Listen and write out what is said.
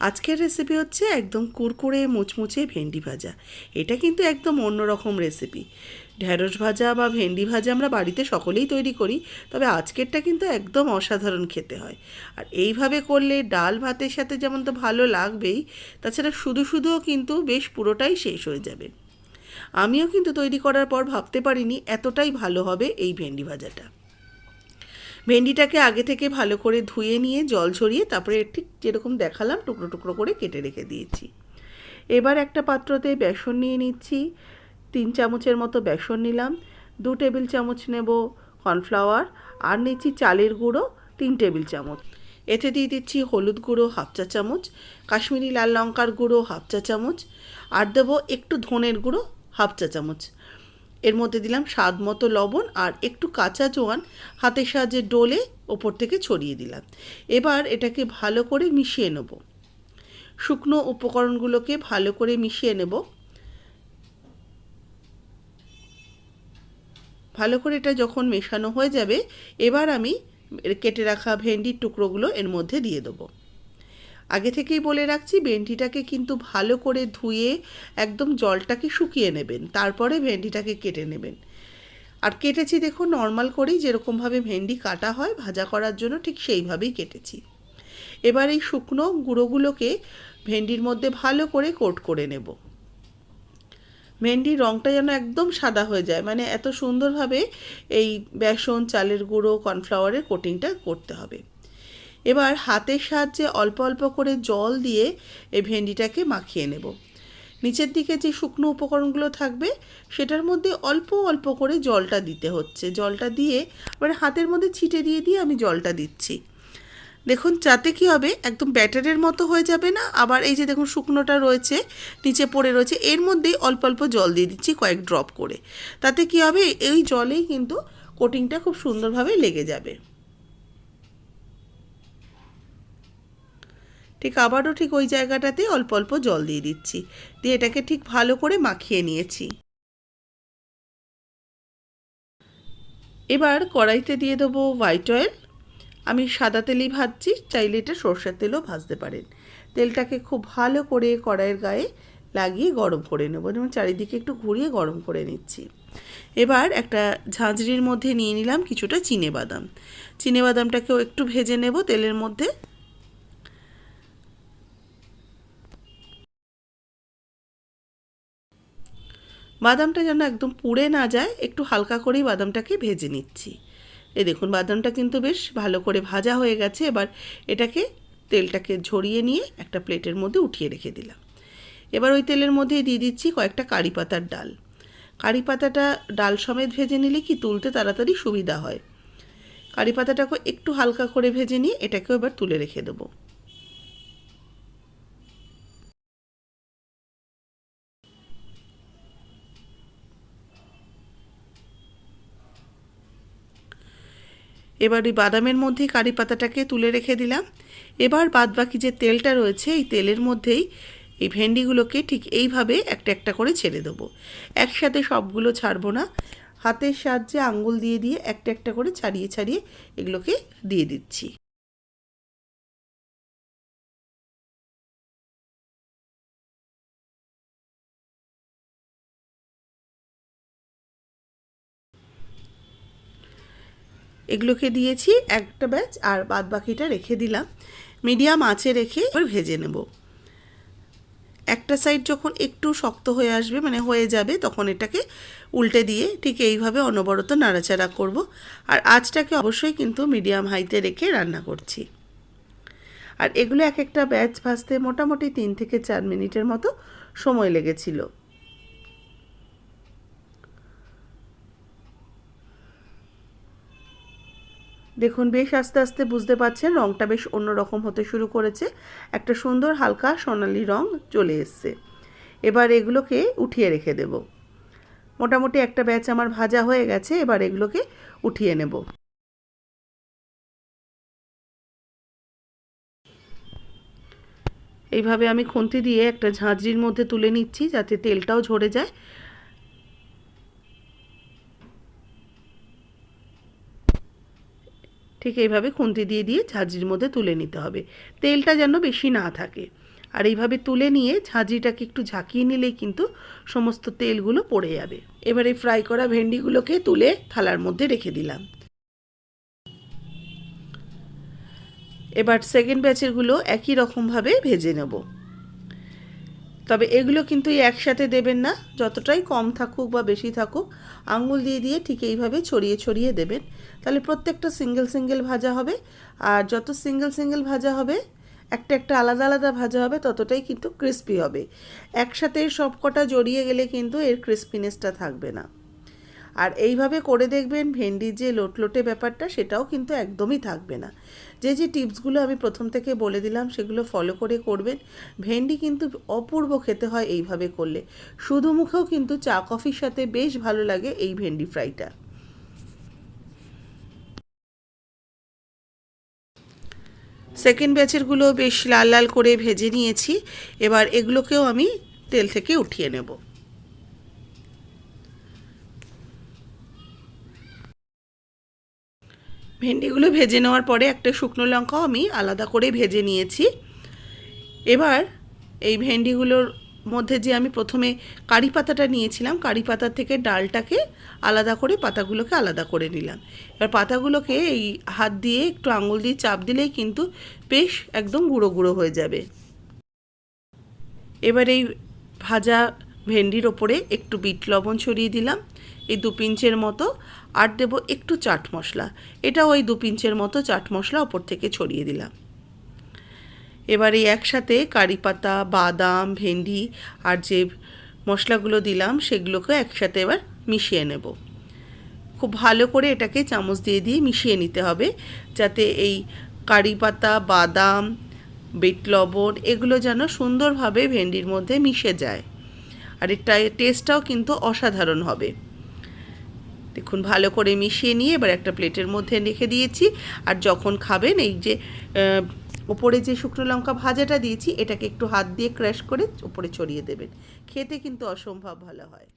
আজকের রেসিপি হচ্ছে একদম কুরকুরে মুচমুচে ভেন্ডি ভাজা। এটা কিন্তু একদম অন্যরকম রেসিপি। ঢ্যাঁড়স ভাজা বা ভেন্ডি ভাজা আমরা বাড়িতে সকলেই তৈরি করি, তবে আজকেরটা কিন্তু একদম অসাধারণ খেতে হয়। আর এইভাবে করলে ডাল ভাতের সাথে যেমন তো ভালো লাগবেই, তাছাড়া শুধু শুধুও কিন্তু বেশ পুরোটাই শেষ হয়ে যাবে। আমিও কিন্তু তৈরি করার পর ভাবতে পারিনি এতটাই ভালো হবে এই ভেন্ডি ভাজাটা। ভেন্ডিটাকে আগে থেকে ভালো করে ধুয়ে নিয়ে জল ঝরিয়ে তারপরে ঠিক যেরকম দেখালাম টুকরো টুকরো করে কেটে রেখে দিয়েছি। এবার একটা পাত্রতে বেসন নিয়ে নিচ্ছি। 3 চামচের মতো বেসন নিলাম। 2 টেবিল চামচ নেব কর্নফ্লাওয়ার, আর নিচ্ছি চালের গুঁড়ো 3 টেবিল চামচ। এতে দিয়ে দিচ্ছি হলুদ গুঁড়ো 1/2 চা চামচ, কাশ্মীরি লাল লঙ্কার গুঁড়ো 1/2 চা চামচ, আর দেবো একটু ধনের গুঁড়ো 1/2 চা চামচ। এর মধ্যে দিলাম স্বাদ মতো লবণ আর একটু কাঁচা জোয়ান হাতের সাহায্যে ডলে ওপর থেকে ছড়িয়ে দিলাম। এবার এটাকে ভালো করে মিশিয়ে নেব। শুকনো উপকরণগুলোকে ভালো করে মিশিয়ে নেব। ভালো করে এটা যখন মেশানো হয়ে যাবে, এবার আমি কেটে রাখা ভেন্ডির টুকরোগুলো এর মধ্যে দিয়ে দেবো। আগে থেকেই বলে রাখছি, ভেন্ডিটাকে কিন্তু ভালো করে ধুয়ে একদম জলটাকে শুকিয়ে নেবেন, তারপরে ভেন্ডিটাকে কেটে নেবেন। আর কেটেছি দেখুন নর্মাল করেই, যেরকমভাবে ভেন্ডি কাটা হয় ভাজা করার জন্য ঠিক সেইভাবেই কেটেছি। এবার এই শুকনো গুঁড়োগুলোকে ভেন্ডির মধ্যে ভালো করে কোট করে নেব। ভেন্ডির রঙটা যেন একদম সাদা হয়ে যায়, মানে এত সুন্দরভাবে এই বেসন, চালের গুঁড়ো, কর্নফ্লাওয়ারের কোটিংটা করতে হবে। এবার হাতের সাহায্যে অল্প অল্প করে জল দিয়ে এই ভেন্ডিটাকে মাখিয়ে নেব। নিচের দিকে যে শুকনো উপকরণগুলো থাকবে সেটার মধ্যে অল্প অল্প করে জলটা দিতে হচ্ছে। জলটা দিয়ে এবার হাতের মধ্যে ছিটে দিয়ে দিয়ে আমি জলটা দিচ্ছি। দেখুন যাতে কী হবে, একদম ব্যাটারের মতো হয়ে যাবে না, আবার এই যে দেখুন শুকনোটা রয়েছে নিচে পড়ে রয়েছে, এর মধ্যেই অল্প অল্প জল দিয়ে দিচ্ছি কয়েক ড্রপ করে। তাতে কী হবে, এই জলেই কিন্তু কোটিংটা খুব সুন্দরভাবে লেগে যাবে। ঠিক আবারও ঠিক ওই জায়গাটাতে অল্প অল্প জল দিয়ে দিচ্ছি, দিয়ে এটাকে ঠিক ভালো করে মাখিয়ে নিয়েছি। এবার কড়াইতে দিয়ে দেবো হোয়াইট অয়েল। আমি সাদা তেলেই ভাজছি, চাইলে এটা সরষের তেলও ভাজতে পারেন। তেলটাকে খুব ভালো করে কড়াইয়ের গায়ে লাগিয়ে গরম করে নেব, যেমন চারিদিকে একটু ঘুরিয়ে গরম করে নিচ্ছি। এবার একটা ঝাঁঝরির মধ্যে নিয়ে নিলাম কিছুটা চিনেবাদাম। চিনেবাদামটাকেও একটু ভেজে নেব তেলের মধ্যে। বাদামটা যেন একদম পুড়ে না যায়, একটু হালকা করেই বাদামটাকে ভেজে নিচ্ছি। এই দেখুন বাদামটা কিন্তু বেশ ভালো করে ভাজা হয়ে গেছে। এবার এটাকে তেলটাকে ঝরিয়ে নিয়ে একটা প্লেটের মধ্যে উঠিয়ে রেখে দিলাম। এবার ওই তেলের মধ্যেই দিয়ে দিচ্ছি কয়েকটা কারি পাতার ডাল। কারি পাতাটা ডাল সমেত ভেজে নিলে কি তুলতে তাড়াতাড়ি সুবিধা হয়। কারি পাতাটাকে একটু হালকা করে ভেজে নিয়ে এটাকেও এবার তুলে রেখে দেবো। এবার ওই বাদামের মধ্যেই কারি পাতাটাকে তুলে রেখে দিলাম। এবার বাদবাকি যে তেলটা রয়েছে এই তেলের মধ্যেই এই ভেন্ডিগুলোকে ঠিক এইভাবে একটা একটা করে ছেড়ে দেবো। একসাথে সবগুলো ছাড়বো না, হাতের সাহায্যে আঙ্গুল দিয়ে দিয়ে একটা একটা করে ছাড়িয়ে ছাড়িয়ে এগুলোকে দিয়ে দিচ্ছি। এগুলোকে দিয়েছি একটা ব্যাচ, আর বাদ বাকিটা রেখে দিলাম। মিডিয়াম আঁচে রেখে এবার ভেজে নেব। একটা সাইড যখন একটু শক্ত হয়ে আসবে, মানে হয়ে যাবে, তখন এটাকে উল্টে দিয়ে ঠিক এইভাবে অনবরত নাড়াচাড়া করব। আর আঁচটাকে অবশ্যই কিন্তু মিডিয়াম হাইতে রেখে রান্না করছি। আর এগুলো এক একটা ব্যাচ ভাজতে মোটামুটি 3 থেকে 4 মিনিটের মতো সময় লেগেছিল। দেখুন বেশ আস্তে আস্তে বুঝতে পারছেন রঙটা বেশ অন্যরকম হতে শুরু করেছে, একটা সুন্দর হালকা সোনালি রঙ চলে এসছে। এবার এগুলোকে উঠিয়ে রেখে দেব। মোটামুটি একটা ব্যাচ আমার ভাজা হয়ে গেছে, এবার এগুলোকে উঠিয়ে নেব। এইভাবে আমি খুন্তি দিয়ে একটা ঝাঁঝরির মধ্যে তুলে নিচ্ছি যাতে তেলটাও ঝরে যায়। ঠিক এইভাবে খুন্তি দিয়ে দিয়ে ঝাঁঝরির মধ্যে তুলে নিতে হবে, তেলটা যেন বেশি না থাকে। আর এইভাবে তুলে নিয়ে ঝাঁঝরিটাকে একটু ঝাঁকিয়ে নিলেই কিন্তু সমস্ত তেলগুলো পড়ে যাবে। এবার এই ফ্রাই করা ভেন্ডিগুলোকে তুলে থালার মধ্যে রেখে দিলাম। এবার সেকেন্ড ব্যাচেরগুলো একই রকমভাবে ভেজে নেব। তবে এগুলো কিন্তু একসাথে দেবেন না, যতটাই কম থাকুক বা বেশি থাকুক আঙুল দিয়ে দিয়ে ঠিক এইভাবে ছড়িয়ে ছড়িয়ে দেবেন। তাহলে প্রত্যেকটা সিঙ্গেল সিঙ্গেল ভাজা হবে, আর যত সিঙ্গেল সিঙ্গেল ভাজা হবে, একটা একটা আলাদা আলাদা ভাজা হবে, ততটাই কিন্তু ক্রিস্পি হবে। একসাথে সব কটা জড়িয়ে গেলে কিন্তু এর ক্রিস্পিনেসটা থাকবে না। আর এইভাবে করে দেখবেন ভেন্ডির যে লোটলোটে ব্যাপারটা সেটাও কিন্তু একদমই থাকবে না। যে যে টিপসগুলো আমি প্রথম থেকে বলে দিলাম সেগুলো ফলো করে করবেন। ভেন্ডি কিন্তু অপূর্ব খেতে হয় এইভাবে করলে। শুধু মুখেও কিন্তু চা কফির সাথে বেশ ভালো লাগে এই ভেন্ডি ফ্রাইটা। সেকেন্ড ব্যাচেরগুলো বেশ লাল লাল করে ভেজে নিয়েছি। এবার এগুলোকেও আমি তেল থেকে উঠিয়ে নেব। ভেন্ডিগুলো ভেজে নেওয়ার পরে একটা শুকনো লঙ্কাও আমি আলাদা করে ভেজে নিয়েছি। এবার এই ভেন্ডিগুলোর মধ্যে যে আমি প্রথমে কারি পাতাটা নিয়েছিলাম, কারি পাতার থেকে ডালটাকে আলাদা করে পাতাগুলোকে আলাদা করে নিলাম। এবার পাতাগুলোকে এই হাত দিয়ে একটু আঙুল দিয়ে চাপ দিলেই কিন্তু বেশ একদম গুঁড়ো গুঁড়ো হয়ে যাবে। এবার এই ভাজা ভেন্ডির ওপরে একটু বিট লবণ ছড়িয়ে দিলাম, এই 2 পিঞ্চের মতো, আর দেবো একটু চাট মশলা। এটাও ওই 2 পিঞ্চের মতো চাট মশলা ওপর থেকে ছড়িয়ে দিলাম। এবার এই একসাথে কারি পাতা, বাদাম, ভেন্ডি আর যে মশলাগুলো দিলাম সেগুলোকে একসাথে এবার মিশিয়ে নেব। খুব ভালো করে এটাকে চামচ দিয়ে দিয়ে মিশিয়ে নিতে হবে, যাতে এই কারি পাতা, বাদাম, বিট লবণ এগুলো যেন সুন্দরভাবে ভেন্ডির মধ্যে মিশে যায়। আর এটা টেস্টটাও কিন্তু অসাধারণ হবে। দেখুন ভালো করে মিশিয়ে নিয়ে এবার একটা প্লেটের মধ্যে রেখে দিয়েছি। আর যখন খাবেন এই যে ওপরে যে শুকনো লঙ্কা ভাজাটা দিয়েছি এটাকে একটু হাত দিয়ে ক্রাশ করে ওপরে ছড়িয়ে দেবেন। খেতে কিন্তু অসম্ভব ভালো হয়।